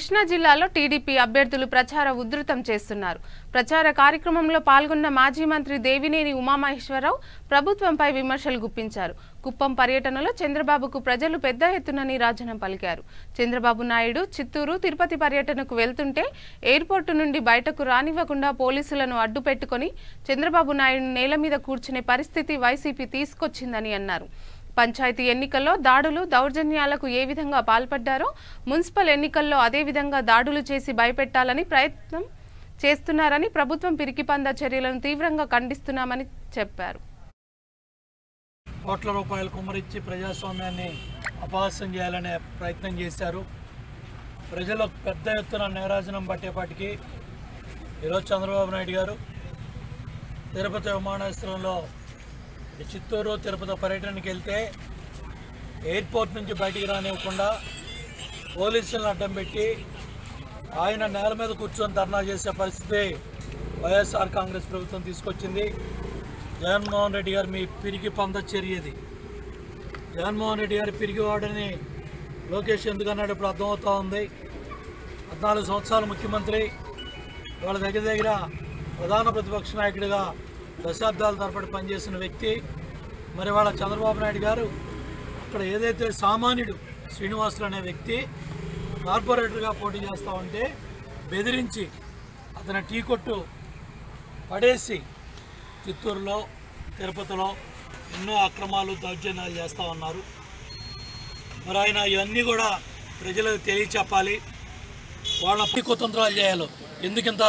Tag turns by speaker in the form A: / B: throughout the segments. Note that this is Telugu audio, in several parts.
A: కృష్ణా జిల్లాలో టీడీపీ అభ్యర్థులు ప్రచార ఉధృతం చేస్తున్నారు. ప్రచార కార్యక్రమంలో పాల్గొన్న మాజీ మంత్రి దేవినేని ఉమామహేశ్వరరావు ప్రభుత్వంపై విమర్శలు గుప్పించారు. కుప్పం పర్యటనలో చంద్రబాబుకు ప్రజలు పెద్ద ఎత్తున నీరాజనం పలికారు. చంద్రబాబు నాయుడు చిత్తూరు, తిరుపతి పర్యటనకు వెళ్తుంటే ఎయిర్పోర్టు నుండి బయటకు రానివ్వకుండా పోలీసులను అడ్డుపెట్టుకుని చంద్రబాబు నాయుడు నేల మీద కూర్చునే పరిస్థితి వైసీపీ తీసుకొచ్చిందని అన్నారు. పంచాయతీ ఎన్నికల్లో దాడులు, దౌర్జన్యాలకు ఏ విధంగా పాల్పడ్డారో మున్సిపల్ ఎన్నికల్లో అదే విధంగా దాడులు చేసి భయపెట్టాలని ప్రయత్నం చేస్తున్నారని, ప్రభుత్వం పిరికిపంద చర్యలను తీవ్రంగా ఖండిస్తున్నామని చెప్పారు.
B: కోట్ల రూపాయలు కుమ్మరిచ్చి ప్రజాస్వామ్యాన్ని అపహాస్యం చేయాలనే ప్రయత్నం చేశారు. ప్రజలకు పెద్ద ఎత్తున నీరాజనం పట్టేపాటికి ఈరోజు చంద్రబాబు నాయుడు గారు తిరుపతి విమానాశ్రయంలో చిత్తూరు, తిరుపతి పర్యటనకి వెళ్తే ఎయిర్పోర్ట్ నుంచి బయటికి రానివ్వకుండా పోలీసులను అడ్డం పెట్టి ఆయన నేల మీద కూర్చొని ధర్నా చేసే పరిస్థితి వైఎస్ఆర్ కాంగ్రెస్ ప్రభుత్వం తీసుకొచ్చింది. జగన్మోహన్ రెడ్డి గారు మీ పిరికి పంద చర్యది. జగన్మోహన్ రెడ్డి గారు పిరిగివాడని లోకేష్ ఎందుకన్నాడు ఇప్పుడు అర్థమవుతూ ఉంది. 14 సంవత్సరాలు ముఖ్యమంత్రి, వాళ్ళ దగ్గర ప్రధాన ప్రతిపక్ష నాయకుడిగా దశాబ్దాల తరబడి పనిచేసిన వ్యక్తి. మరి వాళ్ళ చంద్రబాబు నాయుడు గారు అక్కడ ఏదైతే సామాన్యుడు శ్రీనివాసులు అనే వ్యక్తి కార్పొరేటర్గా పోటీ చేస్తూ ఉంటే బెదిరించి అతని టీ కొట్టు పడేసి చిత్తూరులో, తిరుపతిలో ఎన్నో అక్రమాలు, దౌర్జన్యాలు చేస్తూ ఉన్నారు. మరి ఆయన ఇవన్నీ కూడా ప్రజలకు తెలియచెప్పాలి. వాళ్ళ కుతంత్రాలు చేయాలి. ఎందుకింత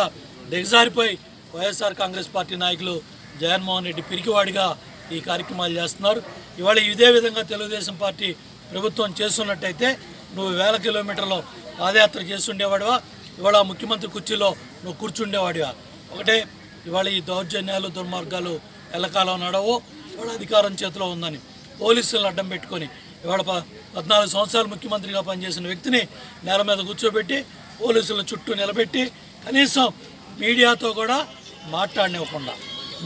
B: దిగజారిపోయి వైఎస్ఆర్ కాంగ్రెస్ పార్టీ నాయకులు జగన్మోహన్ రెడ్డి పిరికివాడిగా ఈ కార్యక్రమాలు చేస్తున్నారు. ఇవాళ ఇదే విధంగా తెలుగుదేశం పార్టీ ప్రభుత్వం చేస్తున్నట్టయితే నువ్వు 1000 కిలోమీటర్లు పాదయాత్ర చేస్తుండేవాడివా? ఇవాళ ముఖ్యమంత్రి కుర్చీలో నువ్వు కూర్చుండేవాడివా? ఒకటే, ఇవాళ ఈ దౌర్జన్యాలు, దుర్మార్గాలు ఎల్లకాలం నడవో. ఇవాళ అధికారం చేతిలో ఉందని పోలీసులను అడ్డం పెట్టుకొని ఇవాళ 14 సంవత్సరాలు ముఖ్యమంత్రిగా పనిచేసిన వ్యక్తిని నేల మీద కూర్చోబెట్టి పోలీసులను చుట్టూ నిలబెట్టి కనీసం మీడియాతో కూడా మాట్లాడనివ్వకుండా,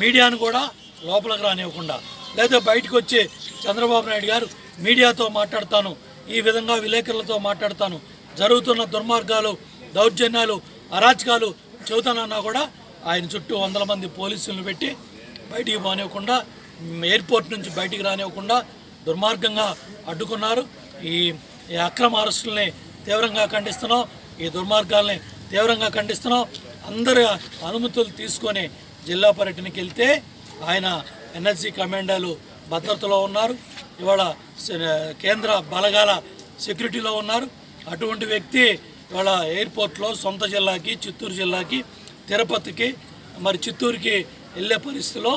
B: మీడియాను కూడా లోపలికి రానివ్వకుండా, లేదా బయటకు వచ్చి చంద్రబాబు నాయుడు గారు మీడియాతో మాట్లాడతాను, ఈ విధంగా విలేకరులతో మాట్లాడతాను, జరుగుతున్న దుర్మార్గాలు, దౌర్జన్యాలు, అరాచకాలు చెబుతానన్నా కూడా ఆయన చుట్టూ 100 మంది పోలీసులను పెట్టి బయటికి పోనివ్వకుండా, ఎయిర్పోర్ట్ నుంచి బయటికి రానివ్వకుండా దుర్మార్గంగా అడ్డుకున్నారు. ఈ అక్రమ అరెస్టుల్ని తీవ్రంగా ఖండిస్తున్నాం. ఈ దుర్మార్గాల్ని తీవ్రంగా ఖండిస్తున్నాం. అందరి అనుమతులు తీసుకొని జిల్లా పర్యటనకి వెళ్తే ఆయన ఎన్ఎస్జీ కమాండోలు భద్రతలో ఉన్నారు. ఇవాళ కేంద్ర బలగాల సెక్యూరిటీలో ఉన్నారు. అటువంటి వ్యక్తి ఇవాళ ఎయిర్పోర్ట్లో సొంత జిల్లాకి, చిత్తూరు జిల్లాకి, తిరుపతికి, మరి చిత్తూరుకి వెళ్ళే పరిస్థితిలో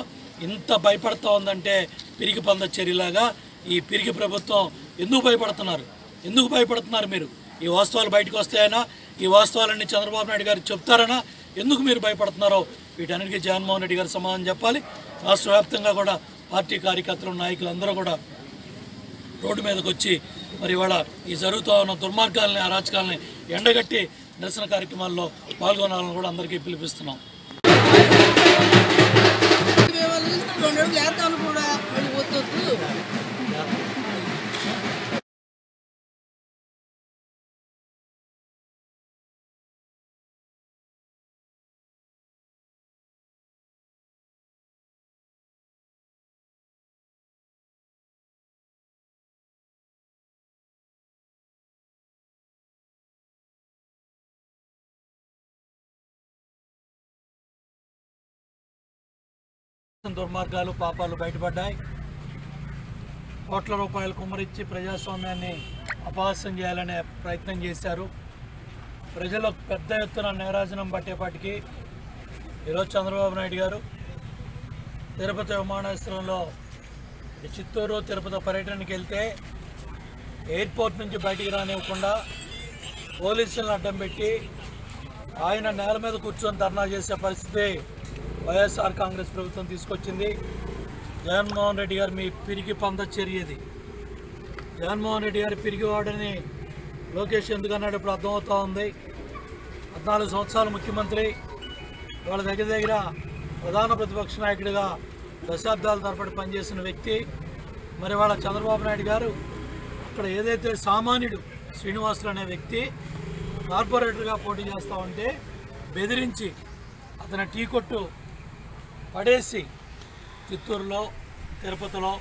B: ఇంత భయపడుతూ ఉందంటే పిరికి పంద చర్యలాగా ఈ పిరికి ప్రభుత్వం ఎందుకు భయపడుతున్నారు? ఎందుకు భయపడుతున్నారు మీరు? ఈ వాస్తవాలు బయటకు వస్తాయనా? ఈ వాస్తవాలన్నీ చంద్రబాబు నాయుడు గారికి చెప్తారనా? ఎందుకు మీరు భయపడుతున్నారో వీటన్నిటికీ జగన్మోహన్ రెడ్డి గారు సమాధానం చెప్పాలి. రాష్ట్ర వ్యాప్తంగా కూడా పార్టీ కార్యకర్తలు, నాయకులు అందరూ కూడా రోడ్డు మీదకి వచ్చి మరి ఇవాళ ఈ జరుగుతూ ఉన్న దుర్మార్గాలని, అరాచకాలని ఎండగట్టి నిరసన కార్యక్రమాల్లో పాల్గొనాలని కూడా అందరికీ పిలిపిస్తున్నాం. దుర్మార్గాలు, పాపాలు బయటపడ్డాయి. కోట్ల రూపాయలు కుమ్మరిచ్చి ప్రజాస్వామ్యాన్ని అపహాస్యం చేయాలనే ప్రయత్నం చేశారు. ప్రజలకు పెద్ద ఎత్తున నీరాజనం పట్టేపాటికి ఈరోజు చంద్రబాబు నాయుడు గారు తిరుపతి విమానాశ్రయంలో చిత్తూరు, తిరుపతి పర్యటనకి వెళ్తే ఎయిర్పోర్ట్ నుంచి బయటికి రానివ్వకుండా పోలీసులను అడ్డం పెట్టి ఆయన నేల మీద కూర్చొని ధర్నా చేసే పరిస్థితి వైఎస్ఆర్ కాంగ్రెస్ ప్రభుత్వం తీసుకొచ్చింది. జగన్మోహన్ రెడ్డి గారు మీ పిరికి పంద చర్యది. జగన్మోహన్ రెడ్డి గారు పిరిగివాడని లోకేష్ ఎందుకన్నాడు ఇప్పుడు అర్థమవుతూ ఉంది. 14 సంవత్సరాలు ముఖ్యమంత్రి, వాళ్ళ దగ్గర ప్రధాన ప్రతిపక్ష నాయకుడిగా దశాబ్దాల తరబడి పనిచేసిన వ్యక్తి. మరి వాళ్ళ చంద్రబాబు నాయుడు గారు అక్కడ ఏదైతే సామాన్యుడు శ్రీనివాసులు అనే వ్యక్తి కార్పొరేటర్గా పోటీ చేస్తూ ఉంటే బెదిరించి అతని టీ కొట్టు పడేసి చిత్తూరులో, తిరుపతిలో